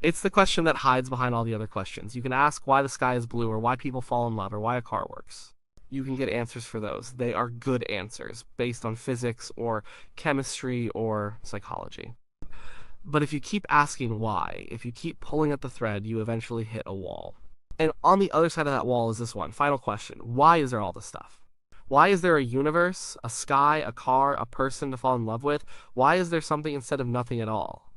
It's the question that hides behind all the other questions. You can ask why the sky is blue, or why people fall in love, or why a car works. You can get answers for those. They are good answers based on physics or chemistry or psychology. But if you keep asking why, if you keep pulling at the thread, you eventually hit a wall. And on the other side of that wall is this one final question: why is there all this stuff? Why is there a universe, a sky, a car, a person to fall in love with? Why is there something instead of nothing at all?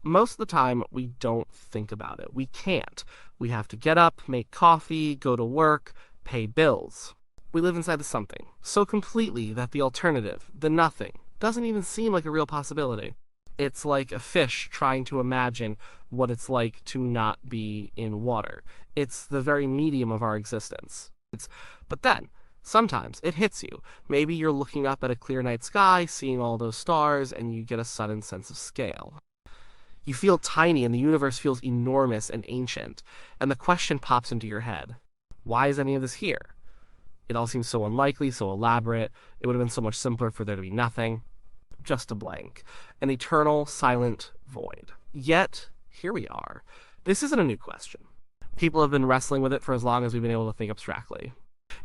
Most of the time, we don't think about it. We can't. We have to get up, make coffee, go to work, pay bills. We live inside the something, so completely that the alternative, the nothing, doesn't even seem like a real possibility. It's like a fish trying to imagine what it's like to not be in water. It's the very medium of our existence. But then, sometimes it hits you. Maybe you're looking up at a clear night sky, seeing all those stars, and you get a sudden sense of scale. You feel tiny and the universe feels enormous and ancient, and the question pops into your head: why is any of this here? It all seems so unlikely, so elaborate. It would have been so much simpler for there to be nothing. Just a blank. An eternal, silent void. Yet, here we are. This isn't a new question. People have been wrestling with it for as long as we've been able to think abstractly.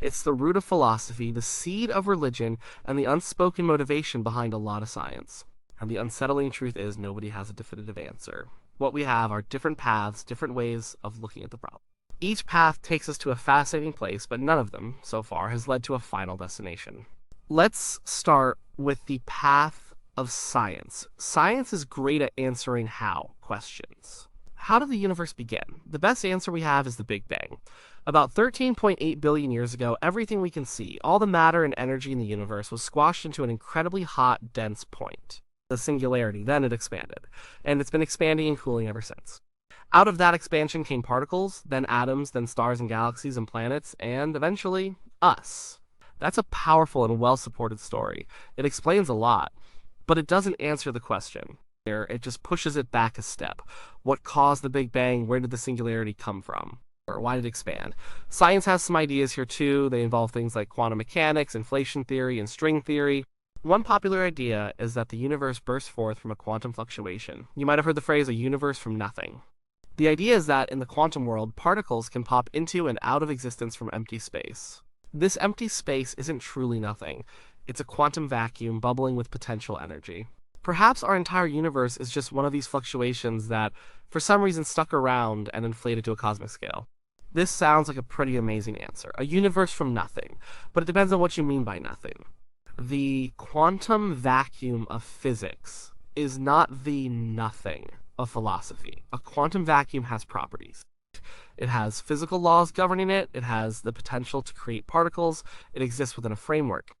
It's the root of philosophy, the seed of religion, and the unspoken motivation behind a lot of science. And the unsettling truth is nobody has a definitive answer. What we have are different paths, different ways of looking at the problem. Each path takes us to a fascinating place, but none of them, so far, has led to a final destination. Let's start with the path of science. Science is great at answering how questions. How did the universe begin? The best answer we have is the Big Bang. About 13.8 billion years ago, everything we can see, all the matter and energy in the universe, was squashed into an incredibly hot, dense point. The singularity, then it expanded. And it's been expanding and cooling ever since. Out of that expansion came particles, then atoms, then stars and galaxies and planets, and eventually, us. That's a powerful and well-supported story. It explains a lot, but it doesn't answer the question. It just pushes it back a step. What caused the Big Bang? Where did the singularity come from? Or why did it expand? Science has some ideas here too. They involve things like quantum mechanics, inflation theory, and string theory. One popular idea is that the universe burst forth from a quantum fluctuation. You might have heard the phrase a universe from nothing. The idea is that in the quantum world, particles can pop into and out of existence from empty space. This empty space isn't truly nothing. It's a quantum vacuum bubbling with potential energy. Perhaps our entire universe is just one of these fluctuations that, for some reason, stuck around and inflated to a cosmic scale. This sounds like a pretty amazing answer. A universe from nothing. But it depends on what you mean by nothing. The quantum vacuum of physics is not the nothing of philosophy. A quantum vacuum has properties. It has physical laws governing it. It has the potential to create particles. It exists within a framework.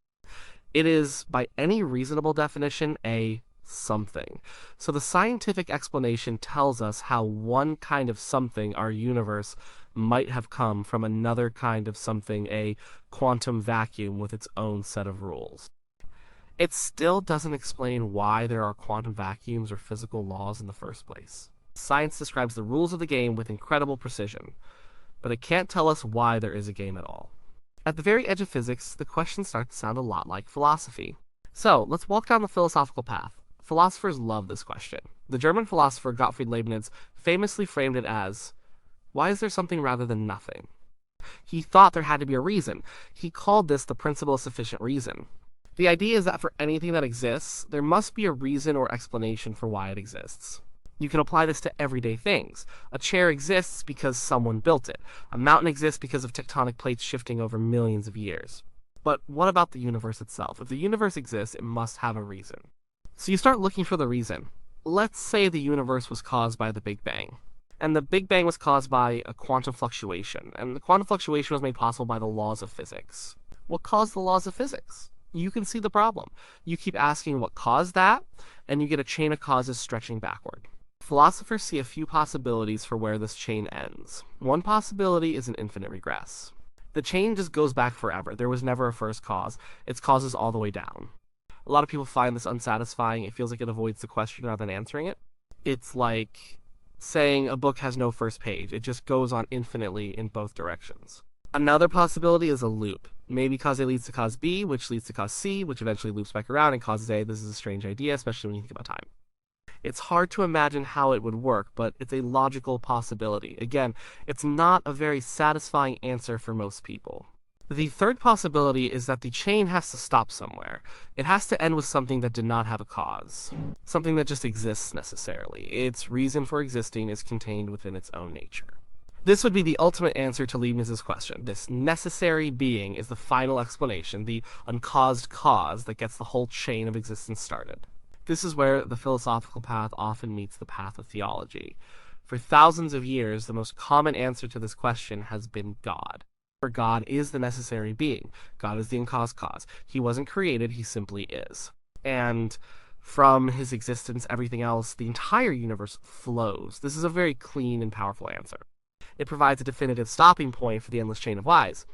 It is, by any reasonable definition, a something. So the scientific explanation tells us how one kind of something, our universe, might have come from another kind of something, a quantum vacuum with its own set of rules. It still doesn't explain why there are quantum vacuums or physical laws in the first place. Science describes the rules of the game with incredible precision, but it can't tell us why there is a game at all. At the very edge of physics, the questions start to sound a lot like philosophy. So, let's walk down the philosophical path. Philosophers love this question. The German philosopher Gottfried Leibniz famously framed it as, why is there something rather than nothing? He thought there had to be a reason. He called this the principle of sufficient reason. The idea is that for anything that exists, there must be a reason or explanation for why it exists. You can apply this to everyday things. A chair exists because someone built it. A mountain exists because of tectonic plates shifting over millions of years. But what about the universe itself? If the universe exists, it must have a reason. So you start looking for the reason. Let's say the universe was caused by the Big Bang. And the Big Bang was caused by a quantum fluctuation. And the quantum fluctuation was made possible by the laws of physics. What caused the laws of physics? You can see the problem. You keep asking what caused that, and you get a chain of causes stretching backward. Philosophers see a few possibilities for where this chain ends. One possibility is an infinite regress. The chain just goes back forever. There was never a first cause. It's causes all the way down. A lot of people find this unsatisfying. It feels like it avoids the question rather than answering it. It's like saying a book has no first page. It just goes on infinitely in both directions. Another possibility is a loop. Maybe cause A leads to cause B, which leads to cause C, which eventually loops back around and causes A. This is a strange idea, especially when you think about time. It's hard to imagine how it would work, but it's a logical possibility. Again, it's not a very satisfying answer for most people. The third possibility is that the chain has to stop somewhere. It has to end with something that did not have a cause. Something that just exists necessarily. Its reason for existing is contained within its own nature. This would be the ultimate answer to Leibniz's question. This necessary being is the final explanation, the uncaused cause that gets the whole chain of existence started. This is where the philosophical path often meets the path of theology. For thousands of years, the most common answer to this question has been God. For God is the necessary being. God is the uncaused cause. He wasn't created, he simply is. And from his existence, everything else, the entire universe flows. This is a very clean and powerful answer. It provides a definitive stopping point for the endless chain of whys.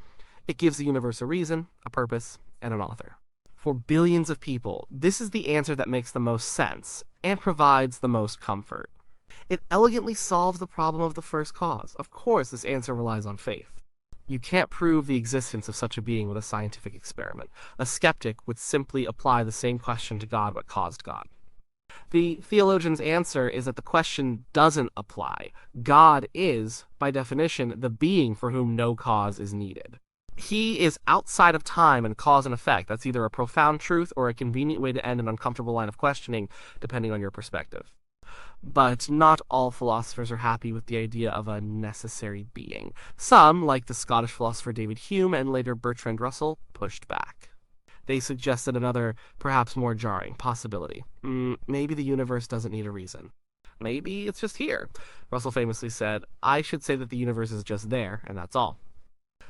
It gives the universe a reason, a purpose, and an author. For billions of people, this is the answer that makes the most sense and provides the most comfort. It elegantly solves the problem of the first cause. Of course, this answer relies on faith. You can't prove the existence of such a being with a scientific experiment. A skeptic would simply apply the same question to God, what caused God. The theologian's answer is that the question doesn't apply. God is, by definition, the being for whom no cause is needed. He is outside of time and cause and effect. That's either a profound truth or a convenient way to end an uncomfortable line of questioning, depending on your perspective. But not all philosophers are happy with the idea of a necessary being. Some, like the Scottish philosopher David Hume and later Bertrand Russell, pushed back. They suggested another, perhaps more jarring, possibility. Maybe the universe doesn't need a reason. Maybe it's just here. Russell famously said, "I should say that the universe is just there, and that's all."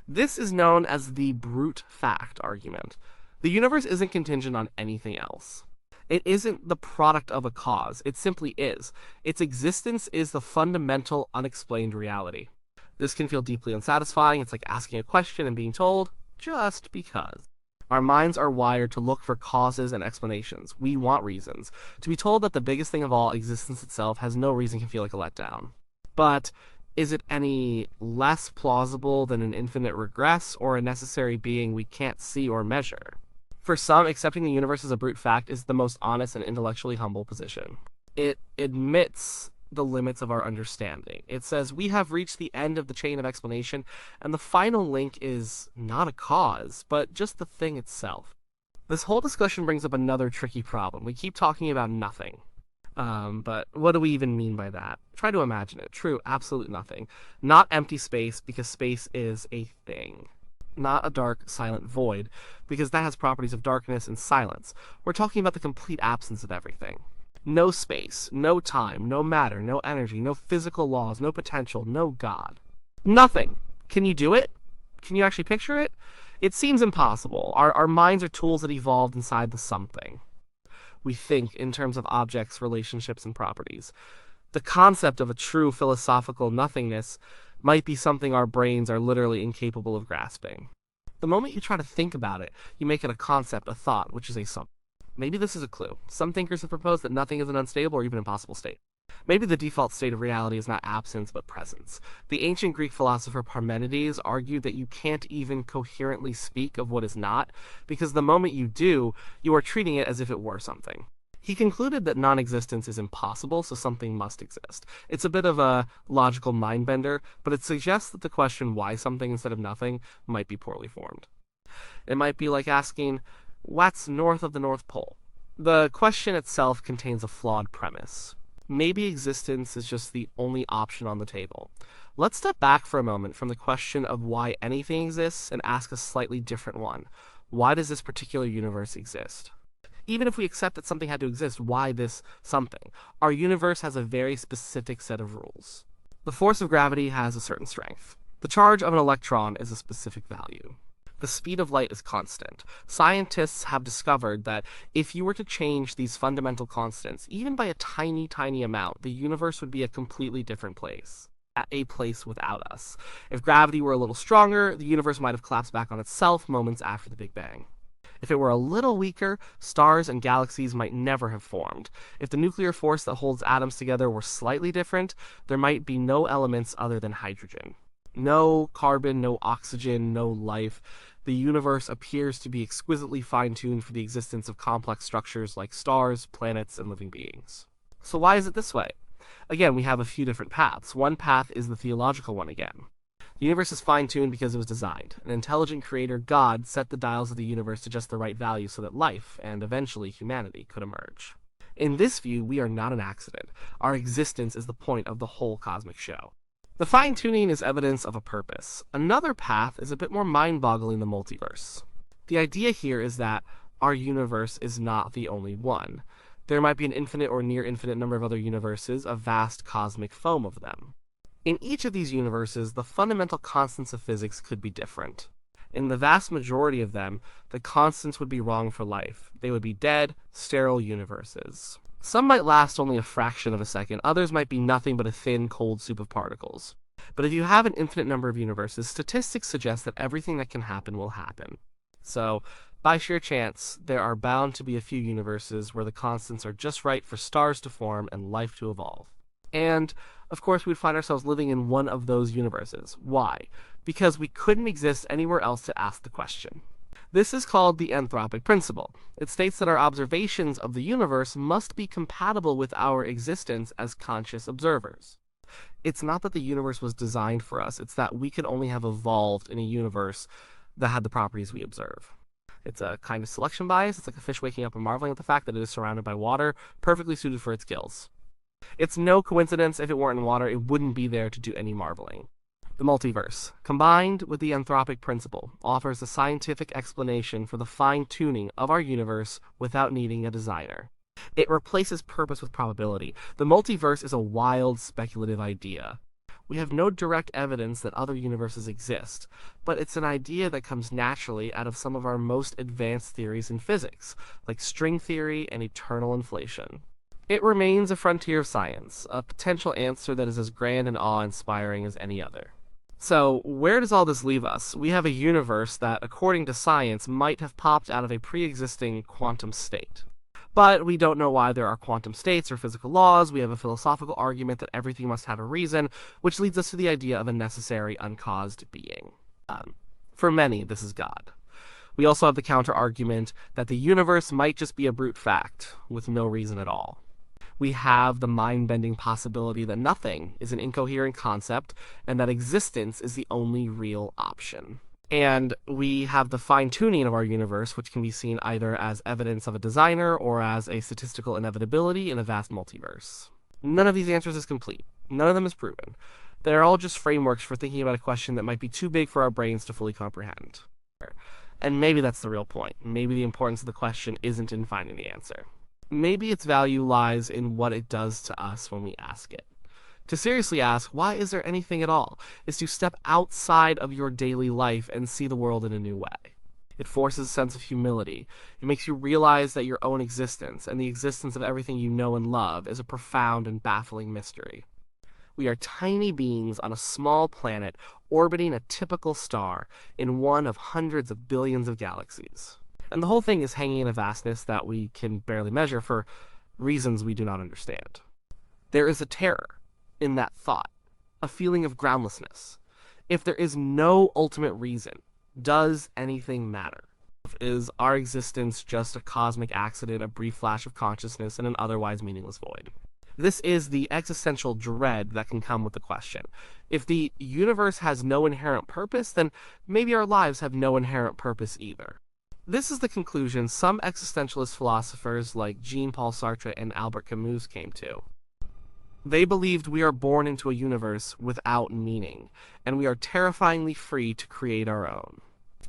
This is known as the brute fact argument. The universe isn't contingent on anything else. It isn't the product of a cause. It simply is. Its existence is the fundamental, unexplained reality. This can feel deeply unsatisfying. It's like asking a question and being told, just because. Our minds are wired to look for causes and explanations. We want reasons. To be told that the biggest thing of all, existence itself, has no reason can feel like a letdown. But is it any less plausible than an infinite regress or a necessary being we can't see or measure? For some, accepting the universe as a brute fact is the most honest and intellectually humble position. It admits the limits of our understanding. It says we have reached the end of the chain of explanation, and the final link is not a cause, but just the thing itself. This whole discussion brings up another tricky problem. We keep talking about nothing. But what do we even mean by that? Try to imagine it. True, absolute nothing. Not empty space, because space is a thing. Not a dark, silent void, because that has properties of darkness and silence. We're talking about the complete absence of everything. No space, no time, no matter, no energy, no physical laws, no potential, no God. Nothing. Can you do it? Can you actually picture it? It seems impossible. Our minds are tools that evolved inside the something. We think in terms of objects, relationships, and properties. The concept of a true philosophical nothingness might be something our brains are literally incapable of grasping. The moment you try to think about it, you make it a concept, a thought, which is a something. Maybe this is a clue. Some thinkers have proposed that nothing is an unstable or even impossible state. Maybe the default state of reality is not absence, but presence. The ancient Greek philosopher Parmenides argued that you can't even coherently speak of what is not, because the moment you do, you are treating it as if it were something. He concluded that non-existence is impossible, so something must exist. It's a bit of a logical mind-bender, but it suggests that the question why something instead of nothing might be poorly formed. It might be like asking, what's north of the North Pole? The question itself contains a flawed premise. Maybe existence is just the only option on the table. Let's step back for a moment from the question of why anything exists and ask a slightly different one. Why does this particular universe exist? Even if we accept that something had to exist, why this something? Our universe has a very specific set of rules. The force of gravity has a certain strength. The charge of an electron is a specific value. The speed of light is constant. Scientists have discovered that if you were to change these fundamental constants, even by a tiny, tiny amount, the universe would be a completely different place. A place without us. If gravity were a little stronger, the universe might have collapsed back on itself moments after the Big Bang. If it were a little weaker, stars and galaxies might never have formed. If the nuclear force that holds atoms together were slightly different, there might be no elements other than hydrogen. No carbon, no oxygen, no life. The universe appears to be exquisitely fine-tuned for the existence of complex structures like stars, planets, and living beings. So why is it this way? Again, we have a few different paths. One path is the theological one again. The universe is fine-tuned because it was designed. An intelligent creator, God, set the dials of the universe to just the right value so that life, and eventually humanity, could emerge. In this view, we are not an accident. Our existence is the point of the whole cosmic show. The fine-tuning is evidence of a purpose. Another path is a bit more mind-boggling: the multiverse. The idea here is that our universe is not the only one. There might be an infinite or near infinite number of other universes, a vast cosmic foam of them. In each of these universes, the fundamental constants of physics could be different. In the vast majority of them, the constants would be wrong for life. They would be dead, sterile universes. Some might last only a fraction of a second, others might be nothing but a thin, cold soup of particles. But if you have an infinite number of universes, statistics suggest that everything that can happen will happen. So, by sheer chance, there are bound to be a few universes where the constants are just right for stars to form and life to evolve. And, of course, we'd find ourselves living in one of those universes. Why? Because we couldn't exist anywhere else to ask the question. This is called the anthropic principle. It states that our observations of the universe must be compatible with our existence as conscious observers. It's not that the universe was designed for us, it's that we could only have evolved in a universe that had the properties we observe. It's a kind of selection bias. It's like a fish waking up and marveling at the fact that it is surrounded by water, perfectly suited for its gills. It's no coincidence if it weren't in water, it wouldn't be there to do any marveling. The multiverse, combined with the anthropic principle, offers a scientific explanation for the fine-tuning of our universe without needing a designer. It replaces purpose with probability. The multiverse is a wild, speculative idea. We have no direct evidence that other universes exist, but it's an idea that comes naturally out of some of our most advanced theories in physics, like string theory and eternal inflation. It remains a frontier of science, a potential answer that is as grand and awe-inspiring as any other. So, where does all this leave us? We have a universe that, according to science, might have popped out of a pre-existing quantum state. But we don't know why there are quantum states or physical laws. We have a philosophical argument that everything must have a reason, which leads us to the idea of a necessary, uncaused being. For many, this is God. We also have the counter-argument that the universe might just be a brute fact, with no reason at all. We have the mind-bending possibility that nothing is an incoherent concept, and that existence is the only real option. And we have the fine-tuning of our universe, which can be seen either as evidence of a designer or as a statistical inevitability in a vast multiverse. None of these answers is complete. None of them is proven. They're all just frameworks for thinking about a question that might be too big for our brains to fully comprehend. And maybe that's the real point. Maybe the importance of the question isn't in finding the answer. Maybe its value lies in what it does to us when we ask it. To seriously ask, why is there anything at all, is to step outside of your daily life and see the world in a new way. It forces a sense of humility. It makes you realize that your own existence, and the existence of everything you know and love, is a profound and baffling mystery. We are tiny beings on a small planet orbiting a typical star in one of hundreds of billions of galaxies. And the whole thing is hanging in a vastness that we can barely measure for reasons we do not understand. There is a terror in that thought, a feeling of groundlessness. If there is no ultimate reason, does anything matter? Is our existence just a cosmic accident, a brief flash of consciousness in an otherwise meaningless void? This is the existential dread that can come with the question. If the universe has no inherent purpose, then maybe our lives have no inherent purpose either. This is the conclusion some existentialist philosophers like Jean-Paul Sartre and Albert Camus came to. They believed we are born into a universe without meaning, and we are terrifyingly free to create our own.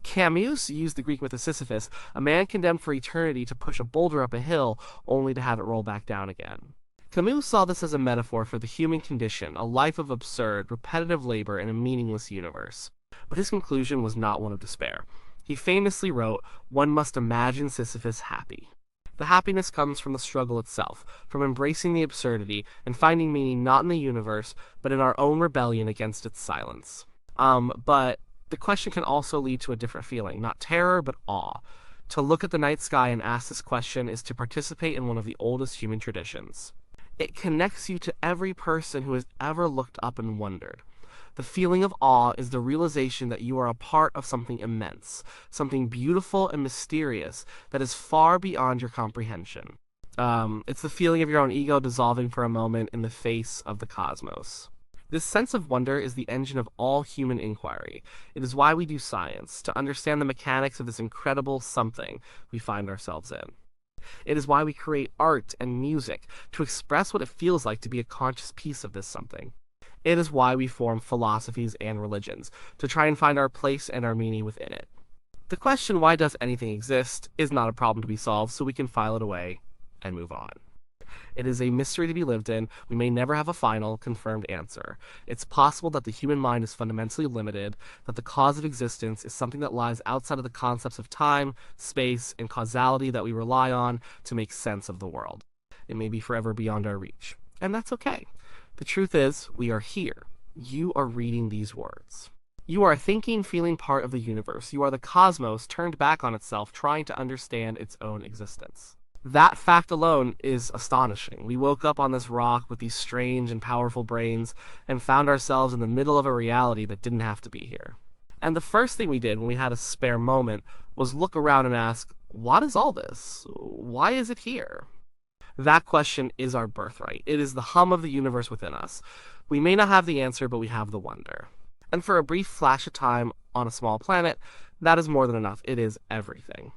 Camus used the Greek myth of Sisyphus, a man condemned for eternity to push a boulder up a hill only to have it roll back down again. Camus saw this as a metaphor for the human condition, a life of absurd, repetitive labor in a meaningless universe. But his conclusion was not one of despair. He famously wrote, "One must imagine Sisyphus happy." The happiness comes from the struggle itself, from embracing the absurdity and finding meaning not in the universe, but in our own rebellion against its silence. But the question can also lead to a different feeling, not terror, but awe. To look at the night sky and ask this question is to participate in one of the oldest human traditions. It connects you to every person who has ever looked up and wondered. The feeling of awe is the realization that you are a part of something immense, something beautiful and mysterious that is far beyond your comprehension. It's the feeling of your own ego dissolving for a moment in the face of the cosmos. This sense of wonder is the engine of all human inquiry. It is why we do science, to understand the mechanics of this incredible something we find ourselves in. It is why we create art and music, to express what it feels like to be a conscious piece of this something. It is why we form philosophies and religions, to try and find our place and our meaning within it. The question, why does anything exist, is not a problem to be solved, so we can file it away and move on. It is a mystery to be lived in. We may never have a final, confirmed answer. It's possible that the human mind is fundamentally limited, that the cause of existence is something that lies outside of the concepts of time, space, and causality that we rely on to make sense of the world. It may be forever beyond our reach. And that's okay. The truth is, we are here. You are reading these words. You are a thinking, feeling part of the universe. You are the cosmos turned back on itself, trying to understand its own existence. That fact alone is astonishing. We woke up on this rock with these strange and powerful brains and found ourselves in the middle of a reality that didn't have to be here. And the first thing we did when we had a spare moment was look around and ask, what is all this? Why is it here? That question is our birthright. It is the hum of the universe within us. We may not have the answer, but we have the wonder. And for a brief flash of time on a small planet, that is more than enough. It is everything.